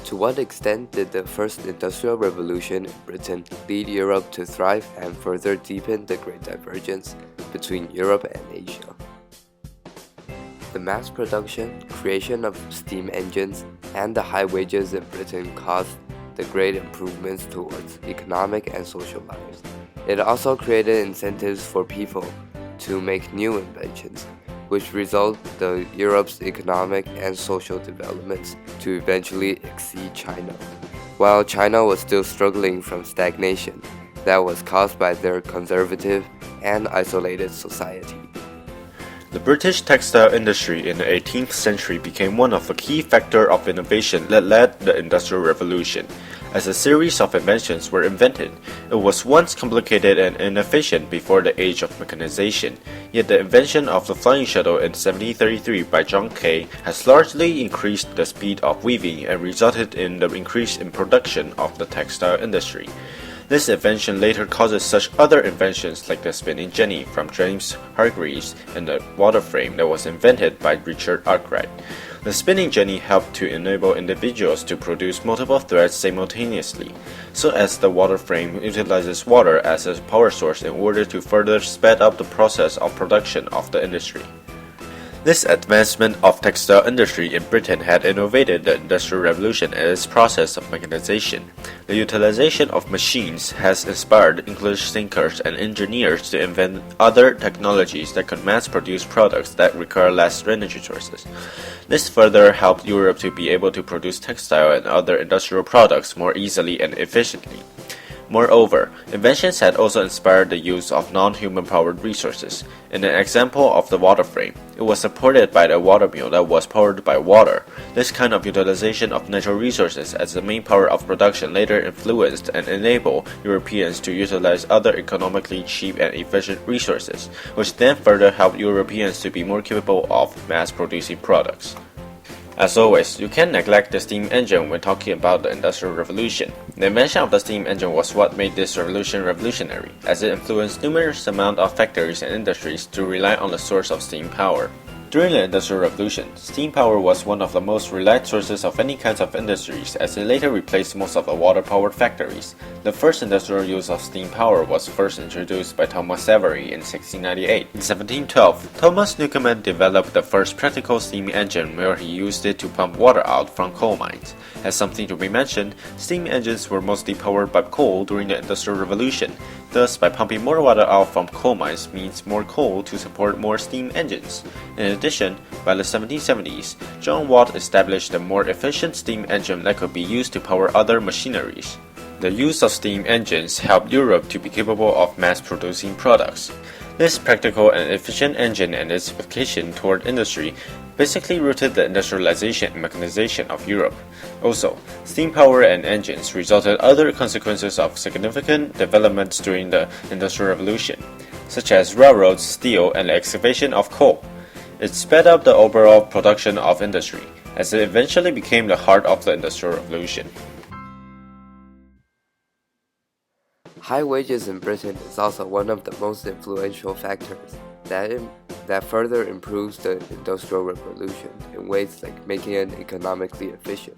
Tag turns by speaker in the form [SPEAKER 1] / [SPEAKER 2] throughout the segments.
[SPEAKER 1] To what extent did the First Industrial Revolution in Britain lead Europe to thrive and further deepen the great divergence between Europe and Asia? The mass production, creation of steam engines, and the high wages in Britain caused the great improvements towards economic and social lives. It also created incentives for people to make new inventions, which result the Europe's economic and social developments to eventually exceed China, while China was still struggling from stagnation that was caused by their conservative and isolated society.
[SPEAKER 2] The British textile industry in the 18th century became one of the key factors of innovation that led the Industrial Revolution. As a series of inventions were invented, it was once complicated and inefficient before the age of mechanization. Yet the invention of the flying shuttle in 1733 by John Kay has largely increased the speed of weaving and resulted in the increase in production of the textile industry. This invention later causes such other inventions like the spinning jenny from James Hargreaves and the water frame that was invented by Richard Arkwright. The spinning jenny helped to enable individuals to produce multiple threads simultaneously, so as the water frame utilizes water as a power source in order to further speed up the process of production of the industry. This advancement of textile industry in Britain had innovated the Industrial Revolution and its process of mechanization. The utilization of machines has inspired English thinkers and engineers to invent other technologies that could mass-produce products that require less energy sources. This further helped Europe to be able to produce textile and other industrial products more easily and efficiently. Moreover, inventions had also inspired the use of non-human powered resources. In an example of the water frame, it was supported by the water mill that was powered by water. This kind of utilization of natural resources as the main power of production later influenced and enabled Europeans to utilize other economically cheap and efficient resources, which then further helped Europeans to be more capable of mass-producing products. As always, you can't neglect the steam engine when talking about the Industrial Revolution. The invention of the steam engine was what made this revolution revolutionary, as it influenced numerous amount of factories and industries to rely on the source of steam power. During the Industrial Revolution, steam power was one of the most relied sources of any kinds of industries, as it later replaced most of the water-powered factories. The first industrial use of steam power was first introduced by Thomas Savery in 1698. In 1712, Thomas Newcomen developed the first practical steam engine where he used it to pump water out from coal mines. As something to be mentioned, steam engines were mostly powered by coal during the Industrial Revolution. Thus, by pumping more water out from coal mines means more coal to support more steam engines. In addition, by the 1770s, John Watt established a more efficient steam engine that could be used to power other machineries. The use of steam engines helped Europe to be capable of mass-producing products. This practical and efficient engine and its application toward industry basically rooted the industrialization and mechanization of Europe. Also, steam power and engines resulted other consequences of significant developments during the Industrial Revolution, such as railroads, steel, and the excavation of coal. It sped up the overall production of industry, as it eventually became the heart of the Industrial Revolution.
[SPEAKER 1] High wages in Britain is also one of the most influential factors that further improves the Industrial Revolution in ways like making it economically efficient,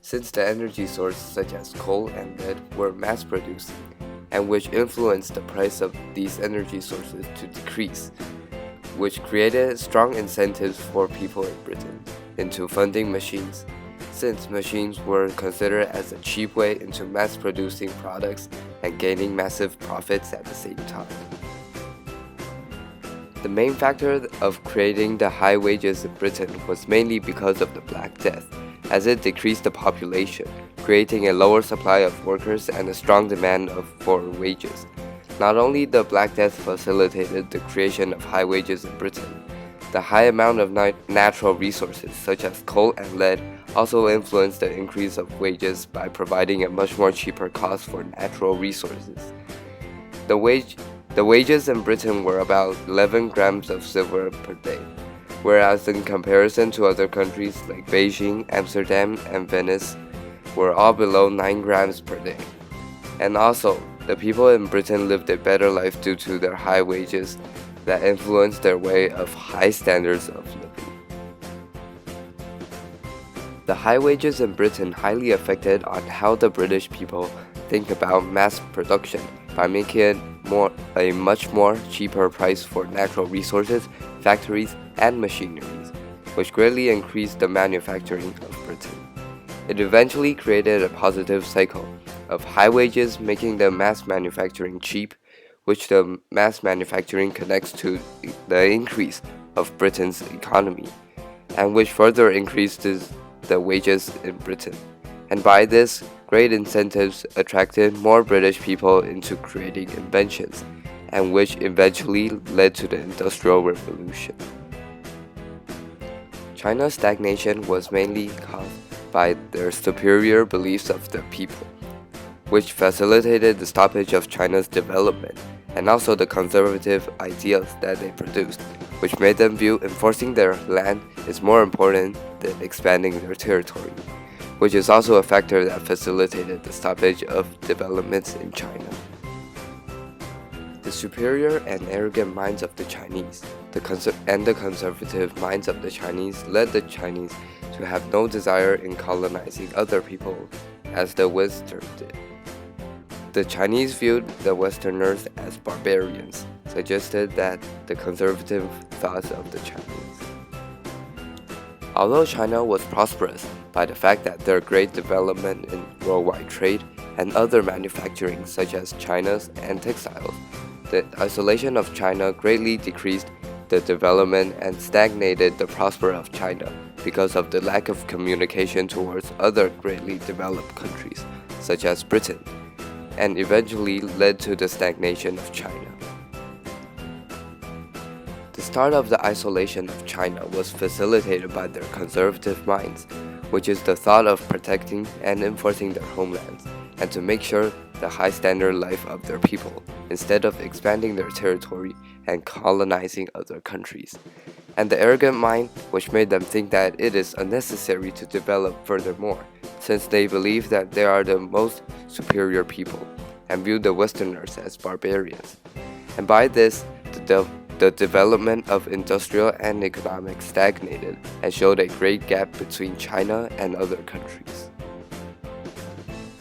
[SPEAKER 1] since the energy sources such as coal and lead were mass-produced, and which influenced the price of these energy sources to decrease, which created strong incentives for people in Britain into funding machines, since machines were considered as a cheap way into mass-producing products and gaining massive profits at the same time. The main factor of creating the high wages in Britain was mainly because of the Black Death, as it decreased the population, creating a lower supply of workers and a strong demand for wages. Not only the Black Death facilitated the creation of high wages in Britain, the high amount of natural resources such as coal and lead also influenced the increase of wages by providing a much more cheaper cost for natural resources. The wages in Britain were about 11 grams of silver per day, whereas in comparison to other countries like Beijing, Amsterdam, and Venice were all below 9 grams per day. And also, the people in Britain lived a better life due to their high wages that influenced their way of high standards of living. The high wages in Britain highly affected on how the British people think about mass production by making it a much more cheaper price for natural resources, factories, and machineries, which greatly increased the manufacturing of Britain. It eventually created a positive cycle of high wages making the mass manufacturing cheap, which the mass manufacturing connects to the increase of Britain's economy, and which further increases the wages in Britain. And by this, great incentives attracted more British people into creating inventions, and which eventually led to the Industrial Revolution. China's stagnation was mainly caused by their superior beliefs of the people, which facilitated the stoppage of China's development, and also the conservative ideas that they produced, which made them view enforcing their land is more important than expanding their territory, which is also a factor that facilitated the stoppage of developments in China. The superior and arrogant minds of the Chinese and the conservative minds of the Chinese led the Chinese to have no desire in colonizing other people as the Western did. The Chinese viewed the Westerners as barbarians, suggested that the conservative thoughts of the Chinese. Although China was prosperous by the fact that their great development in worldwide trade and other manufacturing such as China's and textiles, the isolation of China greatly decreased the development and stagnated the prosperity of China because of the lack of communication towards other greatly developed countries such as Britain, and eventually led to the stagnation of China. The start of the isolation of China was facilitated by their conservative minds, which is the thought of protecting and enforcing their homelands, and to make sure the high standard life of their people, instead of expanding their territory and colonizing other countries. And the arrogant mind, which made them think that it is unnecessary to develop furthermore, since they believe that they are the most superior people, and view the Westerners as barbarians. And by this, the development of industrial and economic stagnated and showed a great gap between China and other countries.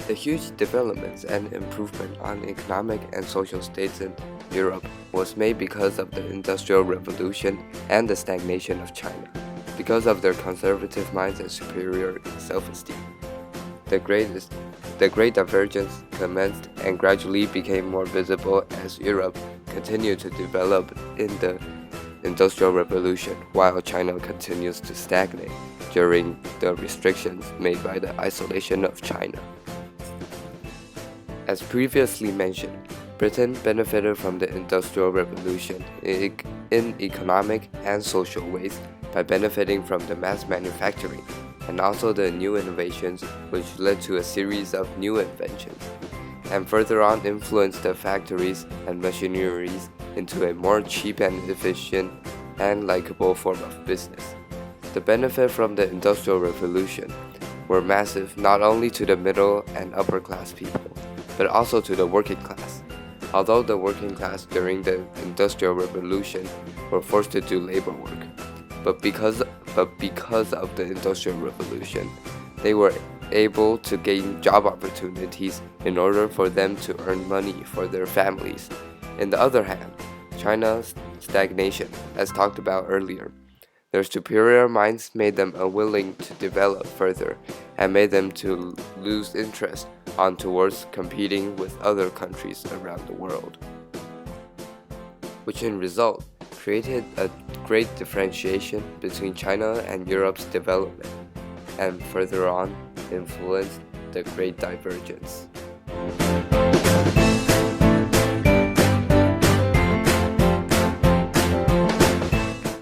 [SPEAKER 1] The huge developments and improvement on economic and social states in Europe was made because of the Industrial Revolution and the stagnation of China, because of their conservative minds and superior self-esteem. The Great Divergence commenced and gradually became more visible as Europe continued to develop in the Industrial Revolution, while China continues to stagnate during the restrictions made by the isolation of China. As previously mentioned, Britain benefited from the Industrial Revolution in economic and social ways by benefiting from the mass manufacturing and also the new innovations, which led to a series of new inventions, and further on influenced the factories and machineries into a more cheap and efficient and likable form of business. The benefit from the Industrial Revolution were massive not only to the middle and upper class people, but also to the working class. Although the working class during the Industrial Revolution were forced to do labor work, but because of the Industrial Revolution, they were able to gain job opportunities in order for them to earn money for their families. On the other hand, China's stagnation, as talked about earlier, their superior minds made them unwilling to develop further and made them to lose interest on towards competing with other countries around the world, which in result created a great differentiation between China and Europe's development, and further on influenced the Great Divergence.